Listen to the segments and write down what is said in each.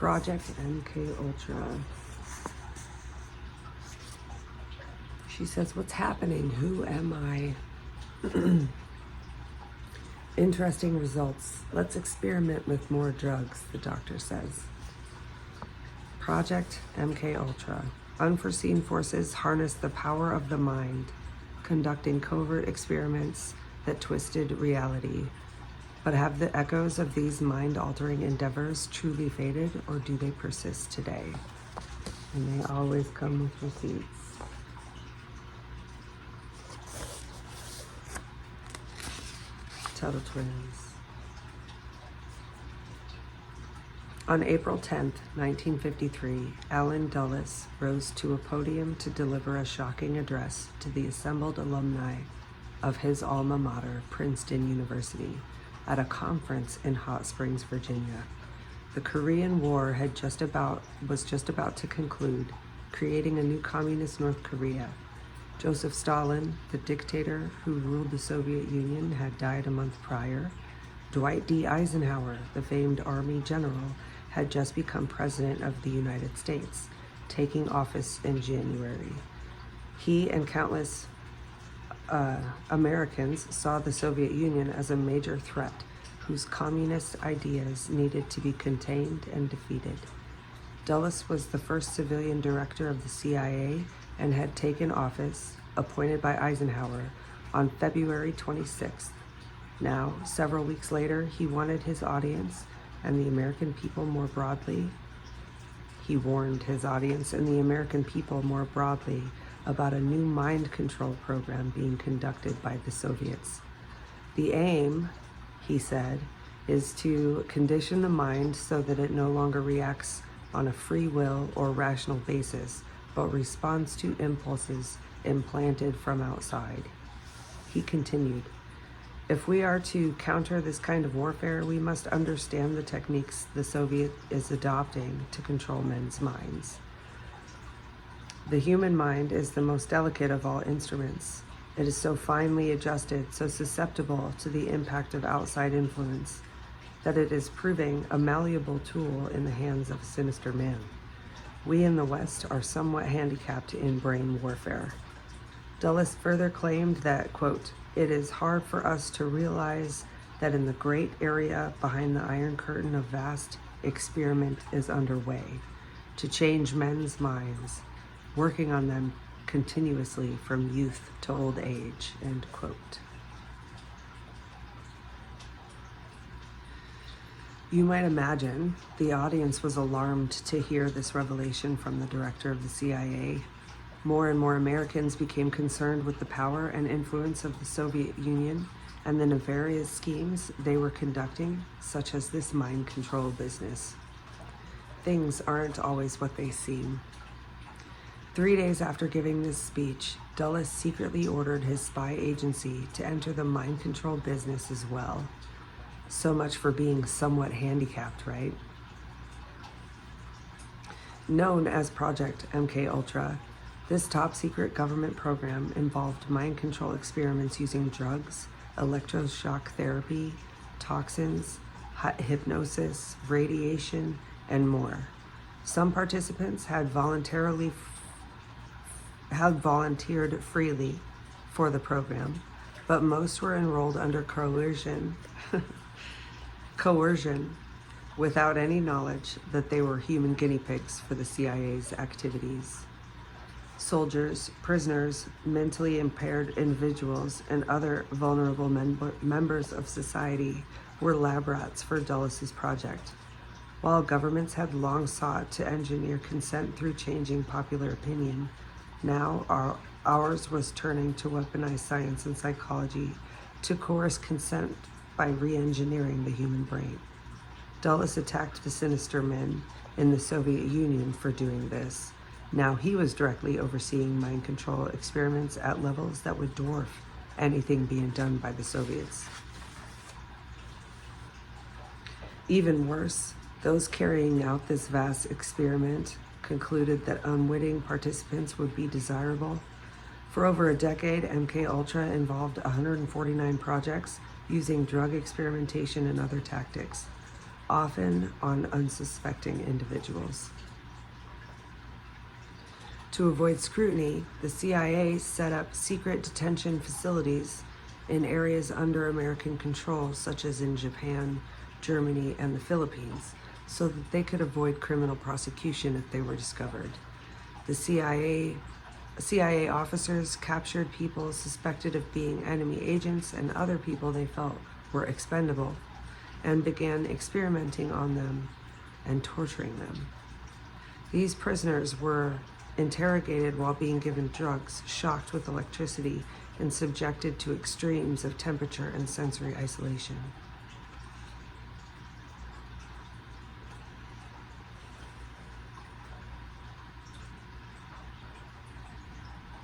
Project MK Ultra. She says, what's happening? Who am I? Interesting results. Let's experiment with more drugs, the doctor says. Project MK Ultra. Unforeseen forces harnessed the power of the mind, conducting covert experiments that twisted reality. But have the echoes of these mind-altering endeavors truly faded, or do they persist today? And they always come with receipts. Tuttle twins. On April 10th, 1953, Allen Dulles rose to a podium to deliver a shocking address to the assembled alumni of his alma mater, Princeton University, at a conference in Hot Springs, Virginia. The Korean War was just about to conclude, creating a new communist North Korea. Joseph Stalin, the dictator who ruled the Soviet Union, had died a month prior. Dwight D. Eisenhower, the famed Army general, had just become President of the United States, taking office in January. He and countless Americans saw the Soviet Union as a major threat whose communist ideas needed to be contained and defeated. Dulles was the first civilian director of the CIA and had taken office, appointed by Eisenhower, on February 26th. Now, several weeks later, he wanted his audience and the American people more broadly. He warned his audience and the American people more broadly about a new mind control program being conducted by the Soviets. The aim, he said, is to condition the mind so that it no longer reacts on a free will or rational basis, but responds to impulses implanted from outside. He continued, if we are to counter this kind of warfare, we must understand the techniques the Soviet is adopting to control men's minds. The human mind is the most delicate of all instruments. It is so finely adjusted, so susceptible to the impact of outside influence, that it is proving a malleable tool in the hands of a sinister man. We in the West are somewhat handicapped in brain warfare. Dulles further claimed that, quote, it is hard for us to realize that in the great area behind the Iron Curtain, a vast experiment is underway to change men's minds, working on them continuously from youth to old age, end quote. You might imagine the audience was alarmed to hear this revelation from the director of the CIA. More and more Americans became concerned with the power and influence of the Soviet Union and the nefarious schemes they were conducting, such as this mind control business. Things aren't always what they seem. 3 days after giving this speech, Dulles secretly ordered his spy agency to enter the mind control business as well. So much for being somewhat handicapped, right? Known as Project MK Ultra, this top-secret government program involved mind control experiments using drugs, electroshock therapy, toxins, hypnosis, radiation, and more. Some participants had volunteered freely for the program, but most were enrolled under coercion without any knowledge that they were human guinea pigs for the CIA's activities. Soldiers, prisoners, mentally impaired individuals, and other vulnerable members of society were lab rats for Dulles' project. While governments had long sought to engineer consent through changing popular opinion, now ours was turning to weaponize science and psychology to coerce consent by re-engineering the human brain. Dulles attacked the sinister men in the Soviet Union for doing this. Now he was directly overseeing mind control experiments at levels that would dwarf anything being done by the Soviets. Even worse, those carrying out this vast experiment concluded that unwitting participants would be desirable. For over a decade, MK Ultra involved 149 projects using drug experimentation and other tactics. often on unsuspecting individuals. To avoid scrutiny, the CIA set up secret detention facilities in areas under American control, such as in Japan, Germany, and the Philippines, so that they could avoid criminal prosecution if they were discovered. The CIA officers captured people suspected of being enemy agents and other people they felt were expendable, and began experimenting on them and torturing them. These prisoners were interrogated while being given drugs, shocked with electricity, and subjected to extremes of temperature and sensory isolation.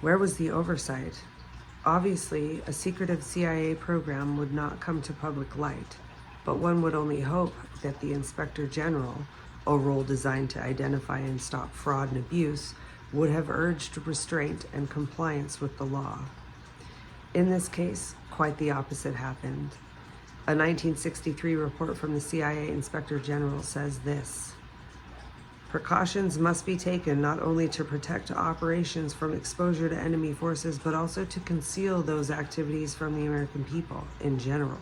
Where was the oversight? Obviously, a secretive CIA program would not come to public light, but one would only hope that the Inspector General, a role designed to identify and stop fraud and abuse, would have urged restraint and compliance with the law. In this case, quite the opposite happened. A 1963 report from the CIA Inspector General says this: precautions must be taken not only to protect operations from exposure to enemy forces, but also to conceal those activities from the American people in general.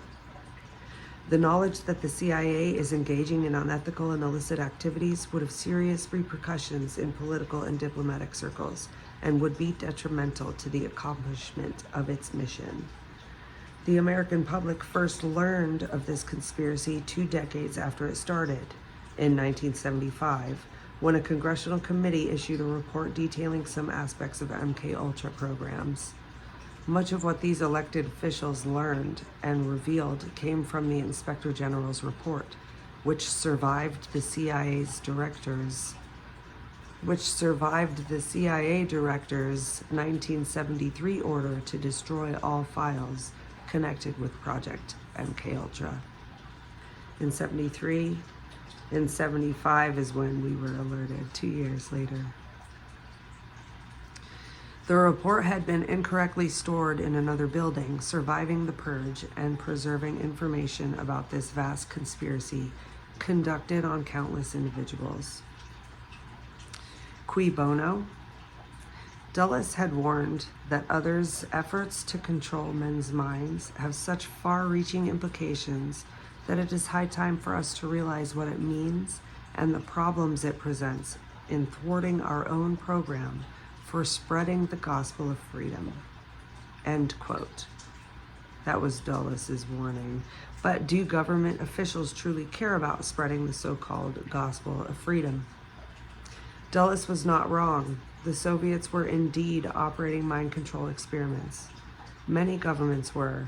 The knowledge that the CIA is engaging in unethical and illicit activities would have serious repercussions in political and diplomatic circles and would be detrimental to the accomplishment of its mission. The American public first learned of this conspiracy 2 decades after it started, in 1975, when a congressional committee issued a report detailing some aspects of MKUltra programs. Much of what these elected officials learned and revealed came from the Inspector General's report, which survived the CIA director's 1973 order to destroy all files connected with Project MKUltra. In 73, in 75 is when we were alerted, 2 years later. The report had been incorrectly stored in another building, surviving the purge and preserving information about this vast conspiracy conducted on countless individuals. Cui bono? Dulles had warned that others' efforts to control men's minds have such far-reaching implications that it is high time for us to realize what it means and the problems it presents in thwarting our own program for spreading the gospel of freedom. End quote. That was Dulles's warning. But do government officials truly care about spreading the so-called gospel of freedom? Dulles was not wrong. The Soviets were indeed operating mind control experiments. Many governments were.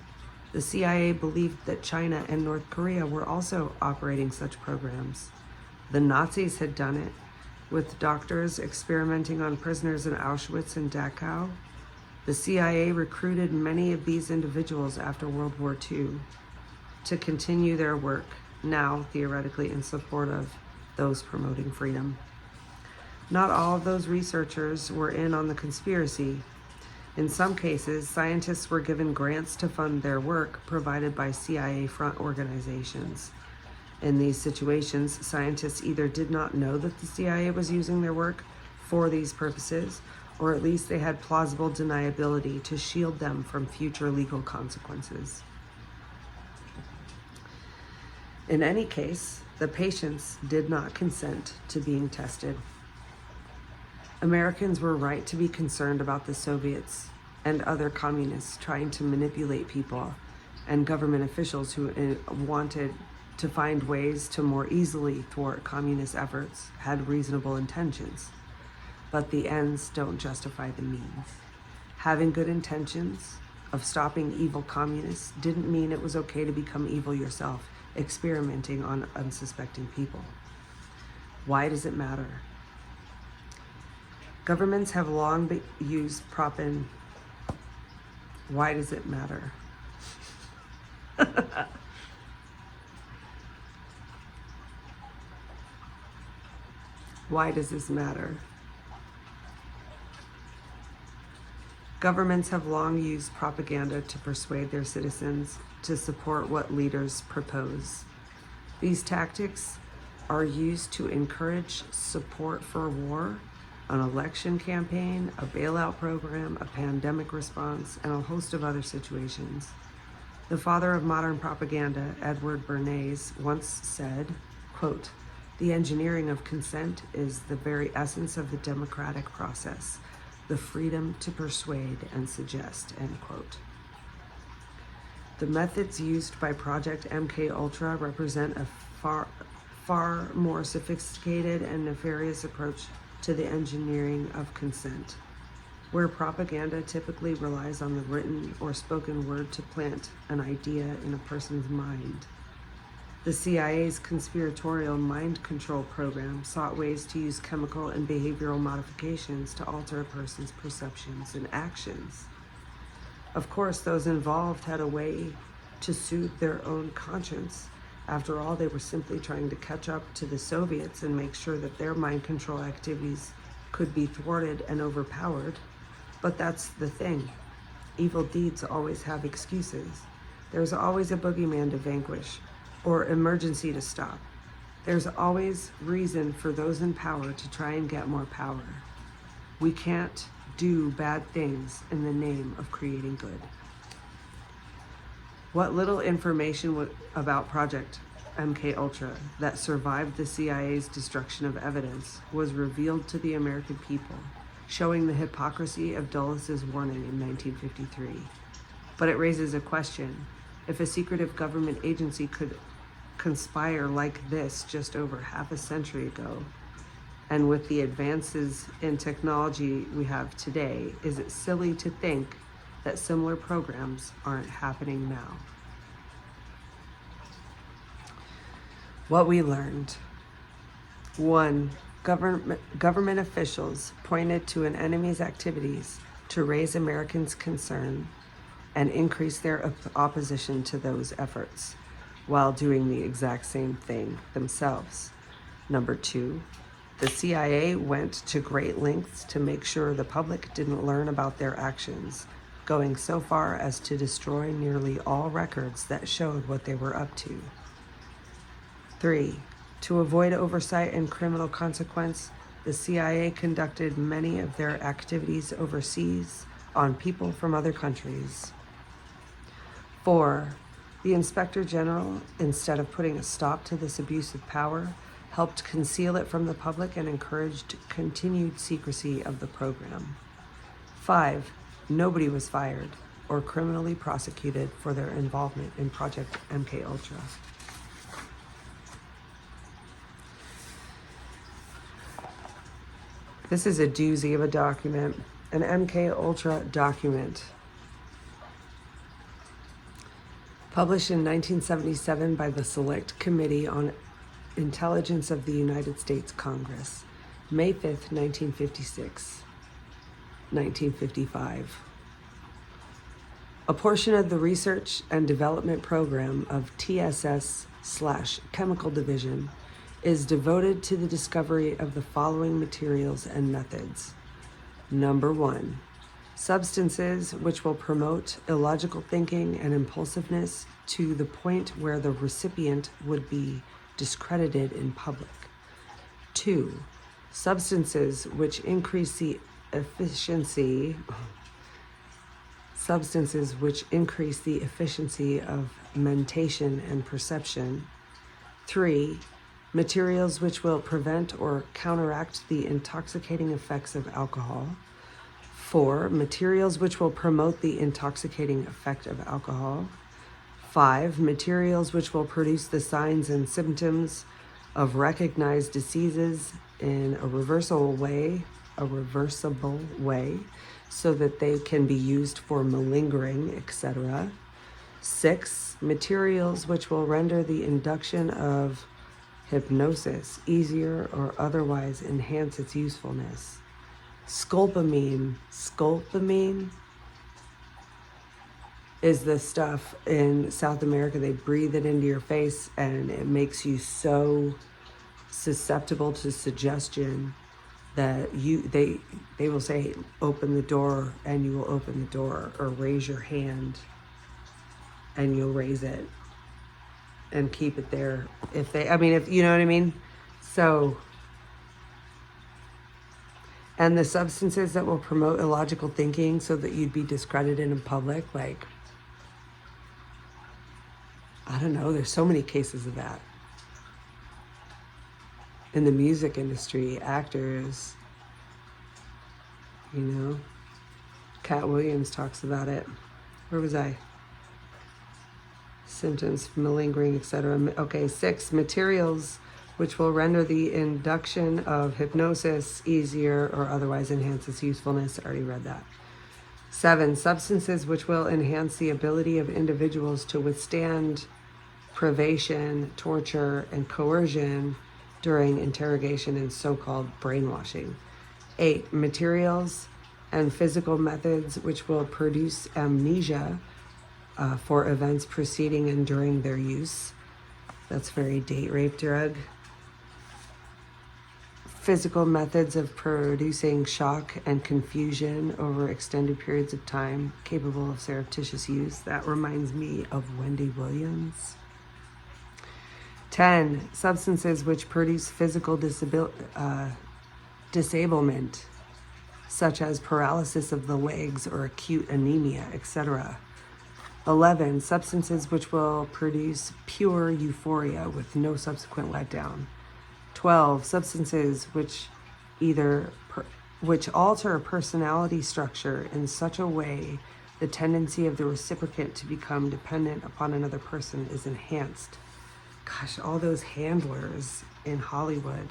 The CIA believed that China and North Korea were also operating such programs. The Nazis had done it, with doctors experimenting on prisoners in Auschwitz and Dachau. The CIA recruited many of these individuals after World War II to continue their work, now theoretically in support of those promoting freedom. Not all of those researchers were in on the conspiracy. In some cases, scientists were given grants to fund their work provided by CIA front organizations. In these situations, scientists either did not know that the CIA was using their work for these purposes, or at least they had plausible deniability to shield them from future legal consequences. In any case, the patients did not consent to being tested. Americans were right to be concerned about the Soviets and other communists trying to manipulate people, and government officials who wanted to find ways to more easily thwart communist efforts had reasonable intentions. But the ends don't justify the means. Having good intentions of stopping evil communists didn't mean it was okay to become evil yourself, experimenting on unsuspecting people. Why does it matter? Governments have long used Why does it matter? Why does this matter? Governments have long used propaganda to persuade their citizens to support what leaders propose. These tactics are used to encourage support for war, an election campaign, a bailout program, a pandemic response, and a host of other situations. The father of modern propaganda, Edward Bernays, once said, quote, "The engineering of consent is the very essence of the democratic process, the freedom to persuade and suggest," end quote. The methods used by Project MKUltra represent a far more sophisticated and nefarious approach to the engineering of consent, where propaganda typically relies on the written or spoken word to plant an idea in a person's mind. The CIA's conspiratorial mind control program sought ways to use chemical and behavioral modifications to alter a person's perceptions and actions. Of course, those involved had a way to soothe their own conscience. After all, they were simply trying to catch up to the Soviets and make sure that their mind control activities could be thwarted and overpowered. But that's the thing. Evil deeds always have excuses. There's always a boogeyman to vanquish or emergency to stop. There's always reason for those in power to try and get more power. We can't do bad things in the name of creating good. What little information about Project MKUltra that survived the CIA's destruction of evidence was revealed to the American people, showing the hypocrisy of Dulles' warning in 1953. But it raises a question. If a secretive government agency could conspire like this just over half a century ago, and with the advances in technology we have today, is it silly to think that similar programs aren't happening now? What we learned. 1. Government officials pointed to an enemy's activities to raise Americans' concern and increase their opposition to those efforts, while doing the exact same thing themselves. 2. The CIA went to great lengths to make sure the public didn't learn about their actions, going so far as to destroy nearly all records that showed what they were up to. 3. To avoid oversight and criminal consequence, the CIA conducted many of their activities overseas on people from other countries. 4. The Inspector General, instead of putting a stop to this abuse of power, helped conceal it from the public and encouraged continued secrecy of the program. 5. Nobody was fired or criminally prosecuted for their involvement in Project MKUltra. This is a doozy of a document, an MKUltra document. Published in 1977 by the Select Committee on Intelligence of the United States Congress, May 5th, 1956, 1955. A portion of the Research and Development Program of TSS/Chemical Division is devoted to the discovery of the following materials and methods. 1. Substances which will promote illogical thinking and impulsiveness to the point where the recipient would be discredited in public. 2. Substances which increase the efficiency of mentation and perception. 3. Materials which will prevent or counteract the intoxicating effects of alcohol. 4. Materials which will promote the intoxicating effect of alcohol. 5. Materials which will produce the signs and symptoms of recognized diseases in a reversible way, so that they can be used for malingering, etc. 6. Materials which will render the induction of hypnosis easier or otherwise enhance its usefulness. Scopolamine is the stuff in South America. They breathe it into your face and it makes you so susceptible to suggestion that they will say, open the door, and you will open the door, or raise your hand and you'll raise it. and keep it there if they, I mean, if you know what I mean. So, and the substances that will promote illogical thinking so that you'd be discredited in public, like, I don't know, there's so many cases of that. In the music industry, actors, you know, Cat Williams talks about it. Where was I? Symptoms, malingering, etc. Okay, 6, materials which will render the induction of hypnosis easier or otherwise enhance its usefulness. I already read that. 7, substances which will enhance the ability of individuals to withstand privation, torture, and coercion during interrogation and so-called brainwashing. 8, materials and physical methods which will produce amnesia for events preceding and during their use. That's very date rape drug. Physical methods of producing shock and confusion over extended periods of time, capable of surreptitious use. That reminds me of Wendy Williams. 10, substances which produce physical disablement, such as paralysis of the legs or acute anemia, etc. 11, substances which will produce pure euphoria with no subsequent letdown. 12, substances which alter a personality structure in such a way the tendency of the recipient to become dependent upon another person is enhanced. Gosh, all those handlers in Hollywood.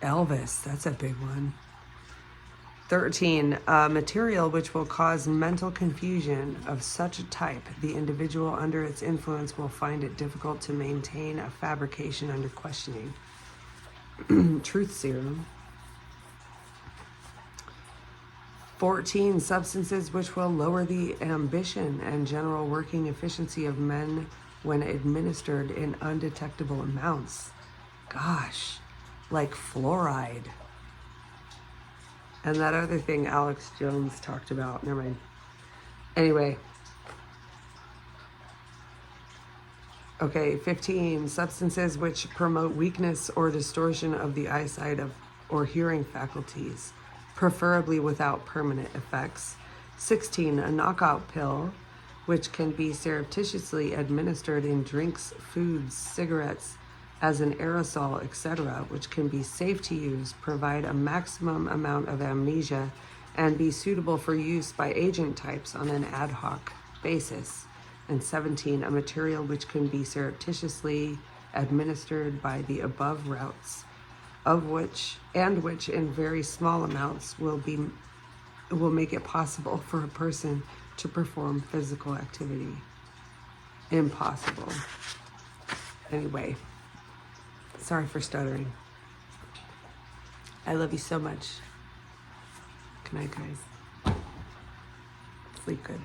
Elvis, that's a big one. 13, material which will cause mental confusion of such a type, the individual under its influence will find it difficult to maintain a fabrication under questioning. Truth serum. 14, substances which will lower the ambition and general working efficiency of men when administered in undetectable amounts. Gosh, like fluoride. And that other thing Alex Jones talked about. Never mind. Anyway. Okay, 15. Substances which promote weakness or distortion of the eyesight or hearing faculties, preferably without permanent effects. 16. A knockout pill, which can be surreptitiously administered in drinks, foods, cigarettes, as an aerosol, etc., which can be safe to use, provide a maximum amount of amnesia, and be suitable for use by agent types on an ad hoc basis. And 17, a material which can be surreptitiously administered by the above routes, which in very small amounts will make it possible for a person to perform physical activity. Impossible. Anyway. Sorry for stuttering. I love you so much. Good night, guys. Sleep good.